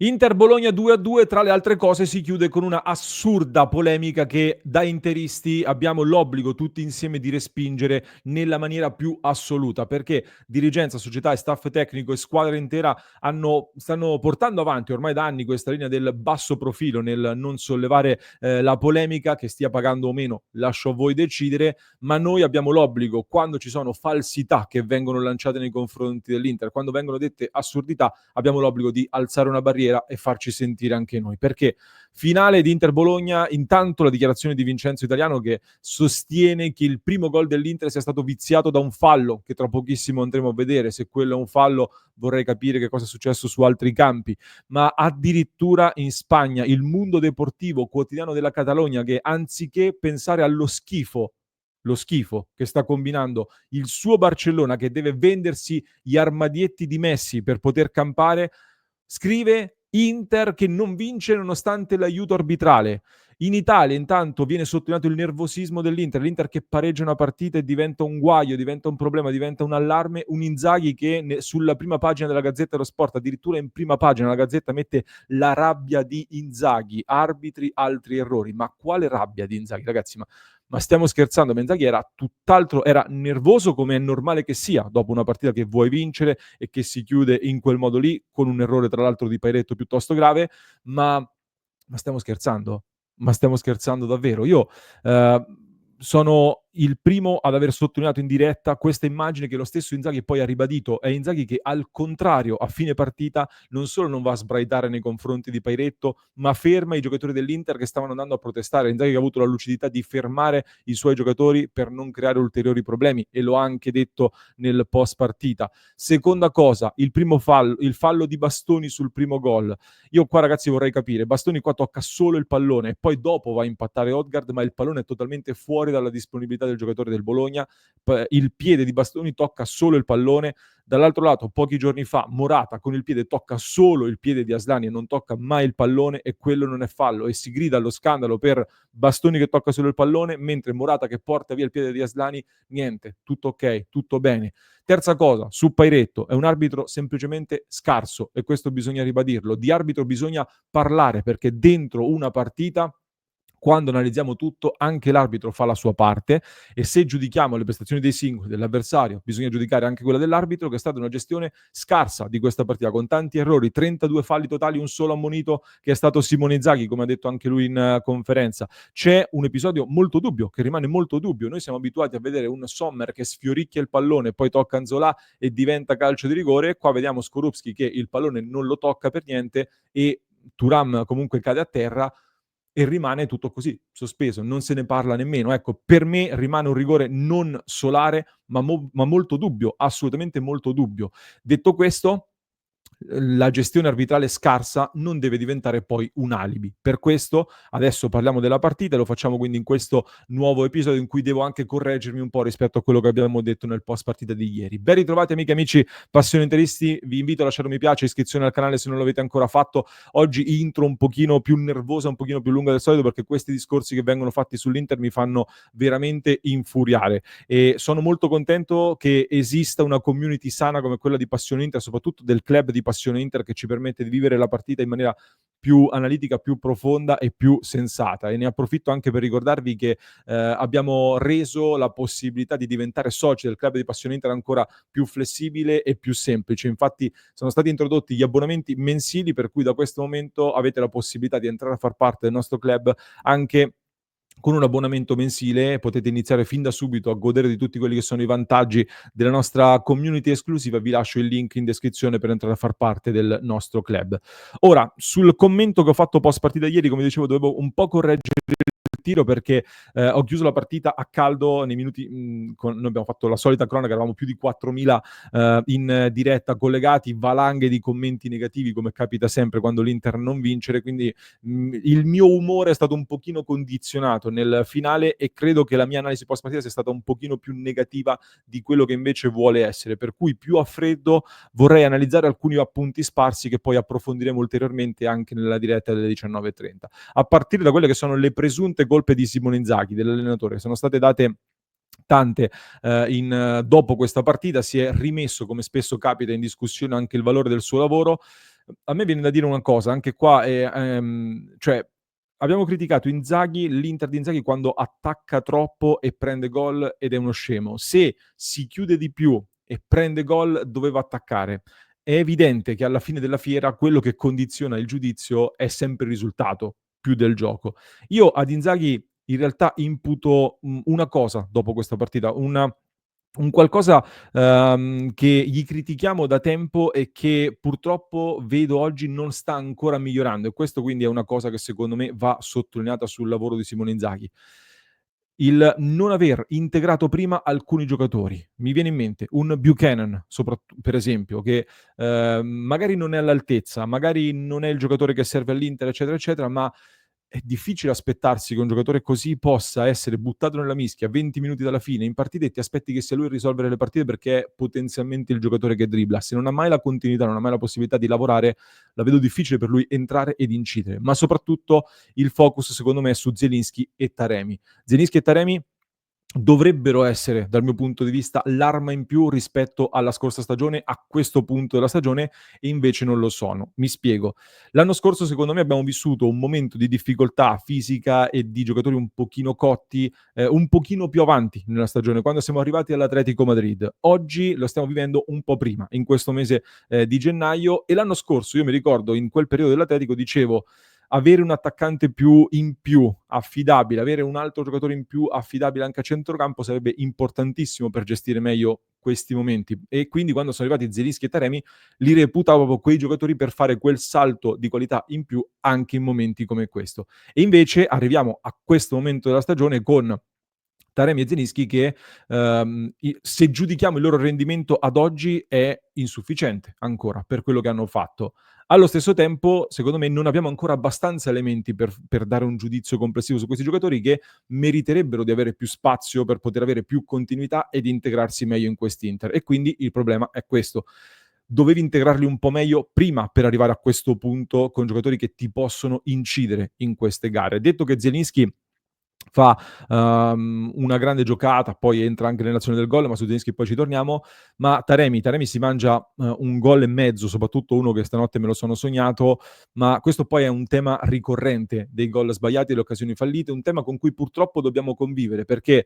Inter-Bologna 2-2, tra le altre cose si chiude con una assurda polemica che da interisti abbiamo l'obbligo tutti insieme di respingere nella maniera più assoluta, perché dirigenza, società e staff tecnico e squadra intera stanno portando avanti ormai da anni questa linea del basso profilo nel non sollevare la polemica, che stia pagando o meno lascio a voi decidere, ma noi abbiamo l'obbligo, quando ci sono falsità che vengono lanciate nei confronti dell'Inter, quando vengono dette assurdità, abbiamo l'obbligo di alzare una barriera e farci sentire anche noi. Perché finale di Inter-Bologna, intanto la dichiarazione di Vincenzo Italiano che sostiene che il primo gol dell'Inter sia stato viziato da un fallo, che tra pochissimo andremo a vedere. Se quello è un fallo, vorrei capire che cosa è successo su altri campi. Ma addirittura in Spagna, il Mundo Deportivo, quotidiano della Catalogna, che anziché pensare allo schifo, lo schifo che sta combinando il suo Barcellona, che deve vendersi gli armadietti di Messi per poter campare, scrive Inter che non vince nonostante l'aiuto arbitrale. In Italia intanto viene sottolineato il nervosismo dell'Inter, l'Inter che pareggia una partita e diventa un guaio, diventa un problema, diventa un allarme, un Inzaghi che sulla prima pagina della Gazzetta dello Sport, addirittura in prima pagina la Gazzetta mette la rabbia di Inzaghi, arbitri, altri errori. Ma quale rabbia di Inzaghi, ragazzi? Ma stiamo scherzando? Inzaghi era tutt'altro, era nervoso come è normale che sia dopo una partita che vuoi vincere e che si chiude in quel modo lì, con un errore tra l'altro di Pairetto piuttosto grave, ma, ma stiamo scherzando? Ma stiamo scherzando davvero? Io sono il primo ad aver sottolineato in diretta questa immagine che lo stesso Inzaghi poi ha ribadito. È Inzaghi che al contrario a fine partita non solo non va a sbraitare nei confronti di Pairetto, ma ferma i giocatori dell'Inter che stavano andando a protestare. Inzaghi che ha avuto la lucidità di fermare i suoi giocatori per non creare ulteriori problemi, e lo ha anche detto nel post partita. Seconda cosa, il fallo di Bastoni sul primo gol. Io qua, ragazzi, vorrei capire, Bastoni qua tocca solo il pallone e poi dopo va a impattare Odgaard, ma il pallone è totalmente fuori dalla disponibilità del giocatore del Bologna. Il piede di Bastoni tocca solo il pallone. Dall'altro lato, pochi giorni fa, Morata con il piede tocca solo il piede di Aslani e non tocca mai il pallone, e quello non è fallo, e si grida allo scandalo per Bastoni che tocca solo il pallone, mentre Morata che porta via il piede di Aslani, niente, tutto ok, tutto bene. Terza cosa, su Pairetto, è un arbitro semplicemente scarso, e questo bisogna ribadirlo. Di arbitro bisogna parlare, perché dentro una partita, quando analizziamo tutto, anche l'arbitro fa la sua parte, e se giudichiamo le prestazioni dei singoli, dell'avversario, bisogna giudicare anche quella dell'arbitro, che è stata una gestione scarsa di questa partita, con tanti errori, 32 falli totali, un solo ammonito che è stato Simone Inzaghi, come ha detto anche lui in conferenza. C'è un episodio molto dubbio, che rimane molto dubbio. Noi siamo abituati a vedere un Sommer che sfioricchia il pallone, poi tocca Anzolà e diventa calcio di rigore. Qua vediamo Skorupski che il pallone non lo tocca per niente e Thuram comunque cade a terra, e rimane tutto così, sospeso, non se ne parla nemmeno. Ecco, per me rimane un rigore non solare, ma molto dubbio, assolutamente molto dubbio. Detto questo, la gestione arbitrale scarsa non deve diventare poi un alibi. Per questo adesso parliamo della partita, e lo facciamo quindi in questo nuovo episodio in cui devo anche correggermi un po' rispetto a quello che abbiamo detto nel post partita di ieri. Ben ritrovati amiche e amici Passione Interisti, vi invito a lasciare un mi piace, iscrizione al canale se non l'avete ancora fatto. Oggi intro un pochino più nervosa, un pochino più lunga del solito, perché questi discorsi che vengono fatti sull'Inter mi fanno veramente infuriare, e sono molto contento che esista una community sana come quella di Passione Inter, soprattutto del club di Passione Inter, che ci permette di vivere la partita in maniera più analitica, più profonda e più sensata. E ne approfitto anche per ricordarvi che abbiamo reso la possibilità di diventare soci del club di Passione Inter ancora più flessibile e più semplice. Infatti sono stati introdotti gli abbonamenti mensili, per cui da questo momento avete la possibilità di entrare a far parte del nostro club anche con un abbonamento mensile. Potete iniziare fin da subito a godere di tutti quelli che sono i vantaggi della nostra community esclusiva. Vi lascio il link in descrizione per entrare a far parte del nostro club. Ora, sul commento che ho fatto post partita ieri, come dicevo, dovevo un po' correggere il tiro, perché ho chiuso la partita a caldo nei minuti, noi abbiamo fatto la solita cronaca, eravamo più di 4.000 in diretta collegati, valanghe di commenti negativi come capita sempre quando l'Inter non vince, quindi il mio umore è stato un pochino condizionato nel finale, e credo che la mia analisi post partita sia stata un pochino più negativa di quello che invece vuole essere, per cui più a freddo vorrei analizzare alcuni appunti sparsi che poi approfondiremo ulteriormente anche nella diretta delle 19:30, a partire da quelle che sono le presunte colpe di Simone Inzaghi, dell'allenatore, che sono state date tante. Dopo questa partita si è rimesso, come spesso capita, in discussione anche il valore del suo lavoro. A me viene da dire una cosa, anche qua, cioè abbiamo criticato Inzaghi, l'Inter di Inzaghi quando attacca troppo e prende gol ed è uno scemo. Se si chiude di più e prende gol, doveva attaccare. È evidente che alla fine della fiera quello che condiziona il giudizio è sempre il risultato, più del gioco. Io ad Inzaghi in realtà imputo, una cosa dopo questa partita, un qualcosa, che gli critichiamo da tempo e che purtroppo vedo oggi non sta ancora migliorando, e questo quindi è una cosa che secondo me va sottolineata sul lavoro di Simone Inzaghi. Il non aver integrato prima alcuni giocatori. Mi viene in mente un Buchanan, per esempio, che, magari non è all'altezza, magari non è il giocatore che serve all'Inter, eccetera, eccetera, ma è difficile aspettarsi che un giocatore così possa essere buttato nella mischia 20 minuti dalla fine in partita e ti aspetti che sia lui a risolvere le partite perché è potenzialmente il giocatore che dribbla. Se non ha mai la continuità, non ha mai la possibilità di lavorare, la vedo difficile per lui entrare ed incidere. Ma soprattutto il focus secondo me è su Zielinski e Taremi. Zielinski e Taremi dovrebbero essere, dal mio punto di vista, l'arma in più rispetto alla scorsa stagione, a questo punto della stagione, e invece non lo sono. Mi spiego. L'anno scorso, secondo me, abbiamo vissuto un momento di difficoltà fisica e di giocatori un pochino cotti, un pochino più avanti nella stagione, quando siamo arrivati all'Atletico Madrid. Oggi lo stiamo vivendo un po' prima, in questo mese di gennaio, e l'anno scorso, io mi ricordo, in quel periodo dell'Atletico, dicevo avere un attaccante più in più, affidabile, avere un altro giocatore in più affidabile anche a centrocampo sarebbe importantissimo per gestire meglio questi momenti. E quindi quando sono arrivati Zielinski e Taremi li reputavo proprio quei giocatori per fare quel salto di qualità in più anche in momenti come questo. E invece arriviamo a questo momento della stagione con Taremi e Zielinski che, se giudichiamo il loro rendimento ad oggi, è insufficiente ancora per quello che hanno fatto. Allo stesso tempo, secondo me, non abbiamo ancora abbastanza elementi per dare un giudizio complessivo su questi giocatori che meriterebbero di avere più spazio per poter avere più continuità ed integrarsi meglio in quest'Inter. E quindi il problema è questo: dovevi integrarli un po' meglio prima per arrivare a questo punto con giocatori che ti possono incidere in queste gare. Detto che Zielinski fa, una grande giocata, poi entra anche nell'azione del gol, ma su Zielinski poi ci torniamo, ma Taremi si mangia, 1 gol e mezzo, soprattutto uno che stanotte me lo sono sognato, ma questo poi è un tema ricorrente dei gol sbagliati e delle occasioni fallite, un tema con cui purtroppo dobbiamo convivere, perché,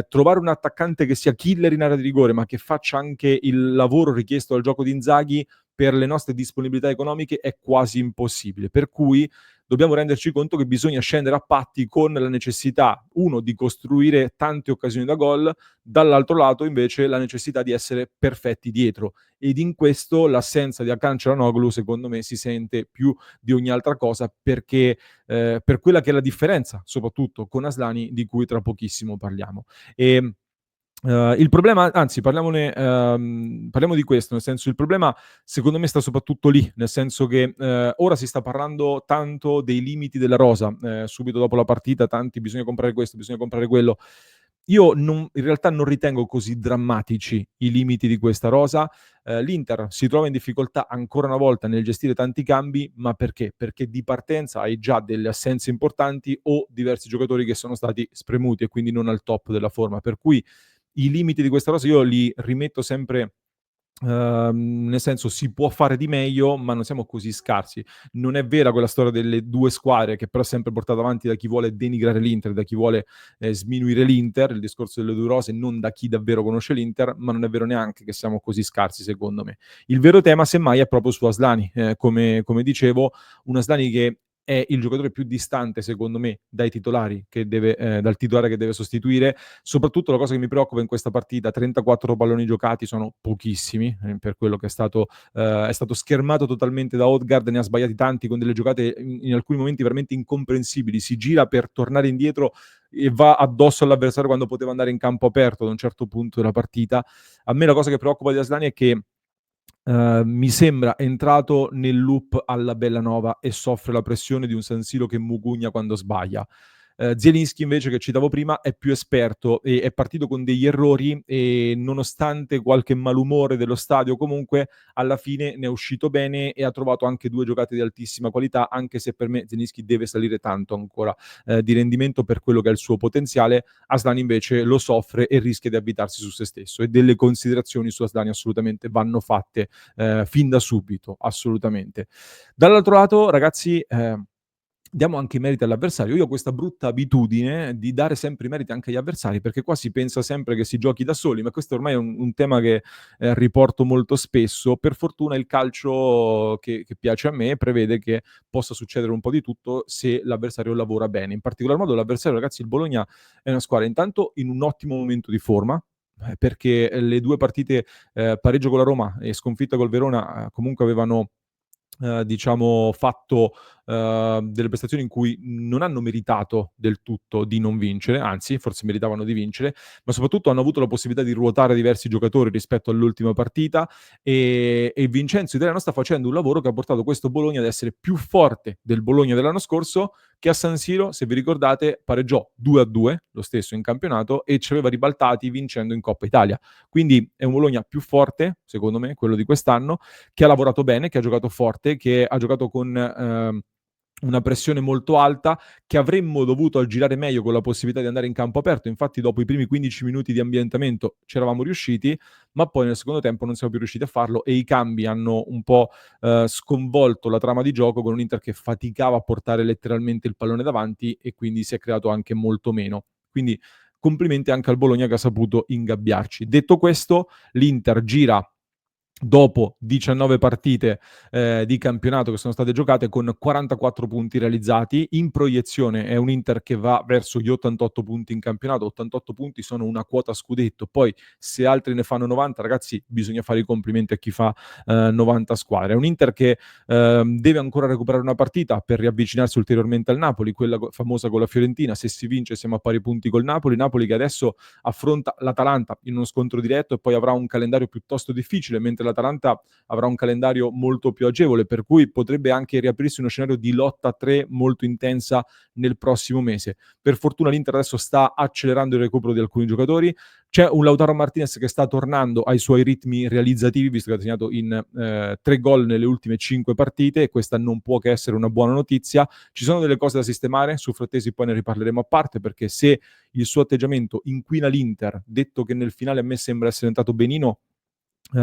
trovare un attaccante che sia killer in area di rigore, ma che faccia anche il lavoro richiesto dal gioco di Inzaghi, per le nostre disponibilità economiche è quasi impossibile. Per cui dobbiamo renderci conto che bisogna scendere a patti con la necessità, uno, di costruire tante occasioni da gol, dall'altro lato invece la necessità di essere perfetti dietro. Ed in questo l'assenza di Hakan Çalhanoğlu secondo me si sente più di ogni altra cosa, perché per quella che è la differenza, soprattutto con Aslani, di cui tra pochissimo parliamo. E il problema, anzi parliamone, parliamo di questo, nel senso, il problema secondo me sta soprattutto lì, nel senso che, ora si sta parlando tanto dei limiti della rosa, subito dopo la partita tanti: "Bisogna comprare questo, bisogna comprare quello". Io non, in realtà non ritengo così drammatici i limiti di questa rosa. L'Inter si trova in difficoltà ancora una volta nel gestire tanti cambi, ma perché? Perché di partenza hai già delle assenze importanti o diversi giocatori che sono stati spremuti e quindi non al top della forma, per cui i limiti di questa cosa io li rimetto sempre, nel senso, si può fare di meglio, ma non siamo così scarsi. Non è vera quella storia delle 2 squadre, che però è sempre portata avanti da chi vuole denigrare l'Inter, da chi vuole, sminuire l'Inter, il discorso delle 2 rose, non da chi davvero conosce l'Inter, ma non è vero neanche che siamo così scarsi secondo me. Il vero tema semmai è proprio su Aslani, come dicevo, un Aslani che è il giocatore più distante secondo me dai titolari che deve dal titolare che deve sostituire. Soprattutto la cosa che mi preoccupa in questa partita: 34 palloni giocati sono pochissimi, per quello che è stato schermato totalmente da Odegaard, ne ha sbagliati tanti con delle giocate in alcuni momenti veramente incomprensibili. Si gira per tornare indietro e va addosso all'avversario quando poteva andare in campo aperto ad un certo punto della partita. A me la cosa che preoccupa di Aslani è che mi sembra entrato nel loop alla Bellanova e soffre la pressione di un San Siro che mugugna quando sbaglia. Zielinski invece, che citavo prima, è più esperto e è partito con degli errori e nonostante qualche malumore dello stadio comunque alla fine ne è uscito bene e ha trovato anche 2 giocate di altissima qualità, anche se per me Zielinski deve salire tanto ancora di rendimento per quello che è il suo potenziale. Asllani invece lo soffre e rischia di avvitarsi su se stesso, e delle considerazioni su Asllani assolutamente vanno fatte fin da subito, assolutamente. Dall'altro lato ragazzi, diamo anche i meriti all'avversario. Io ho questa brutta abitudine di dare sempre i meriti anche agli avversari, perché qua si pensa sempre che si giochi da soli, ma questo ormai è un tema che riporto molto spesso. Per fortuna il calcio che piace a me prevede che possa succedere un po' di tutto se l'avversario lavora bene. In particolar modo l'avversario, ragazzi, il Bologna è una squadra intanto in un ottimo momento di forma, perché le 2 partite, pareggio con la Roma e sconfitta col Verona, comunque avevano diciamo fatto, delle prestazioni in cui non hanno meritato del tutto di non vincere, anzi forse meritavano di vincere, ma soprattutto hanno avuto la possibilità di ruotare diversi giocatori rispetto all'ultima partita, e Vincenzo Italiano sta facendo un lavoro che ha portato questo Bologna ad essere più forte del Bologna dell'anno scorso, che a San Siro, se vi ricordate, pareggiò 2-2, lo stesso in campionato, e ci aveva ribaltati vincendo in Coppa Italia. Quindi è un Bologna più forte, secondo me, quello di quest'anno, che ha lavorato bene, che ha giocato forte, che ha giocato con una pressione molto alta, che avremmo dovuto aggirare meglio con la possibilità di andare in campo aperto. Infatti dopo i primi 15 minuti di ambientamento c'eravamo riusciti, ma poi nel secondo tempo non siamo più riusciti a farlo, e i cambi hanno un po' sconvolto la trama di gioco, con un Inter che faticava a portare letteralmente il pallone davanti, e quindi si è creato anche molto meno. Quindi complimenti anche al Bologna che ha saputo ingabbiarci. Detto questo, l'Inter gira dopo 19 partite di campionato che sono state giocate, con 44 punti realizzati. In proiezione è un Inter che va verso gli 88 punti in campionato. 88 punti sono una quota scudetto, poi se altri ne fanno 90, ragazzi, bisogna fare i complimenti a chi fa 90 squadre. È un Inter che deve ancora recuperare una partita per riavvicinarsi ulteriormente al Napoli, quella famosa con la Fiorentina. Se si vince siamo a pari punti col Napoli, Napoli che adesso affronta l'Atalanta in uno scontro diretto e poi avrà un calendario piuttosto difficile, mentre l'Atalanta avrà un calendario molto più agevole, per cui potrebbe anche riaprirsi uno scenario di lotta a 3 molto intensa nel prossimo mese. Per fortuna l'Inter adesso sta accelerando il recupero di alcuni giocatori. C'è un Lautaro Martinez che sta tornando ai suoi ritmi realizzativi, visto che ha segnato in 3 gol nelle ultime 5 partite, e questa non può che essere una buona notizia. Ci sono delle cose da sistemare, su Frattesi poi ne riparleremo a parte, perché se il suo atteggiamento inquina l'Inter, detto che nel finale a me sembra essere entrato benino,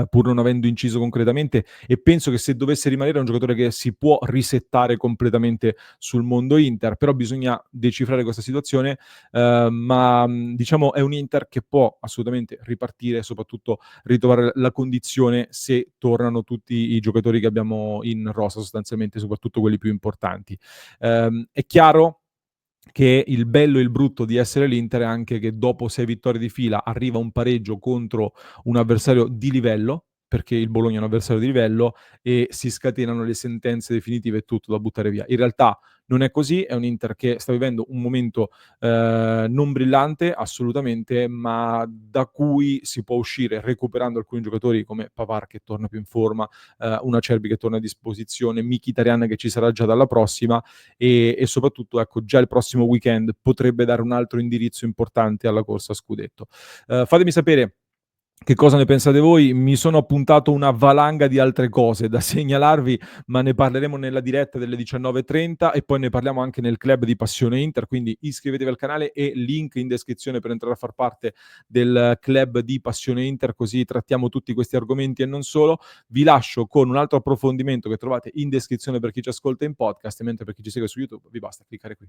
pur non avendo inciso concretamente, e penso che se dovesse rimanere è un giocatore che si può risettare completamente sul mondo Inter, però bisogna decifrare questa situazione, ma diciamo è un Inter che può assolutamente ripartire, soprattutto ritrovare la condizione se tornano tutti i giocatori che abbiamo in rosa, sostanzialmente, soprattutto quelli più importanti. È chiaro che il bello e il brutto di essere l'Inter è anche che dopo 6 vittorie di fila arriva un pareggio contro un avversario di livello, perché il Bologna è un avversario di livello, e si scatenano le sentenze definitive e tutto da buttare via. In realtà non è così, è un Inter che sta vivendo un momento non brillante assolutamente, ma da cui si può uscire recuperando alcuni giocatori come Pavard che torna più in forma, un Acerbi che torna a disposizione, Mkhitaryan che ci sarà già dalla prossima, e soprattutto ecco, già il prossimo weekend potrebbe dare un altro indirizzo importante alla corsa a scudetto. Fatemi sapere che cosa ne pensate voi. Mi sono appuntato una valanga di altre cose da segnalarvi, ma ne parleremo nella diretta delle 19:30, e poi ne parliamo anche nel club di Passione Inter, quindi iscrivetevi al canale e link in descrizione per entrare a far parte del club di Passione Inter, così trattiamo tutti questi argomenti e non solo. Vi lascio con un altro approfondimento che trovate in descrizione per chi ci ascolta in podcast, mentre per chi ci segue su YouTube vi basta cliccare qui.